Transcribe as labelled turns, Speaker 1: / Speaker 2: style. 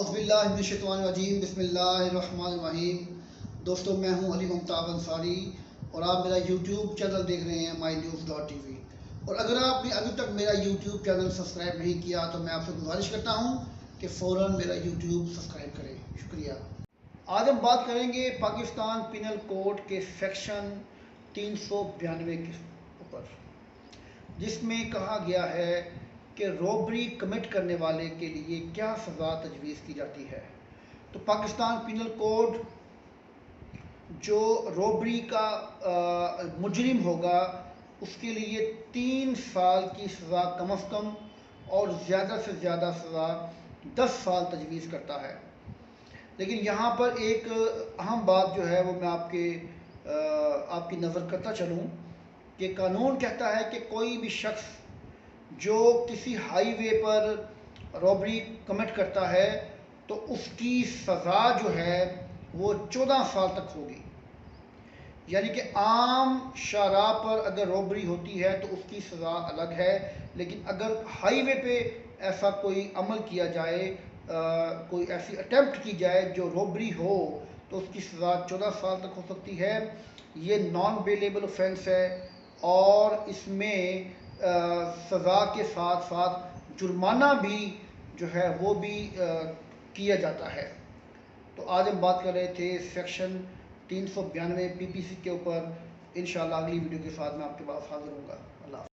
Speaker 1: اعوذ باللہ من الشیطان الرجیم بسم اللہ الرحمن الرحیم۔ دوستوں، میں ہوں علی ممتاز انصاری اور آپ میرا یوٹیوب چینل دیکھ رہے ہیں mynews.tv۔ اور اگر آپ نے ابھی تک میرا یوٹیوب چینل سبسکرائب نہیں کیا تو میں آپ سے گزارش کرتا ہوں کہ فوراً میرا یوٹیوب سبسکرائب کریں۔ شکریہ۔ آج ہم بات کریں گے پاکستان پینل کوڈ کے سیکشن 392 کے اوپر، جس میں کہا گیا ہے کہ روبری کمٹ کرنے والے کے لیے کیا سزا تجویز کی جاتی ہے۔ تو پاکستان پینل کوڈ جو روبری کا مجرم ہوگا اس کے لیے 3 سال کی سزا کم از کم اور زیادہ سے زیادہ سزا 10 سال تجویز کرتا ہے۔ لیکن یہاں پر ایک اہم بات جو ہے وہ میں آپ کی نظر کرتا چلوں کہ قانون کہتا ہے کہ کوئی بھی شخص جو کسی ہائی وے پر روبری کمٹ کرتا ہے تو اس کی سزا جو ہے وہ 14 سال تک ہوگی۔ یعنی کہ عام شاہراہ پر اگر روبری ہوتی ہے تو اس کی سزا الگ ہے، لیکن اگر ہائی وے پہ ایسا کوئی عمل کیا جائے، کوئی ایسی اٹیمپٹ کی جائے جو روبری ہو، تو اس کی سزا 14 سال تک ہو سکتی ہے۔ یہ نان بیلیبل اوفینس ہے اور اس میں سزا کے ساتھ ساتھ جرمانہ بھی جو ہے وہ بھی کیا جاتا ہے۔ تو آج ہم بات کر رہے تھے سیکشن 392 PPC کے اوپر۔ انشاءاللہ اگلی ویڈیو کے ساتھ میں آپ کے پاس حاضر ہوں گا۔ اللہ حافظ۔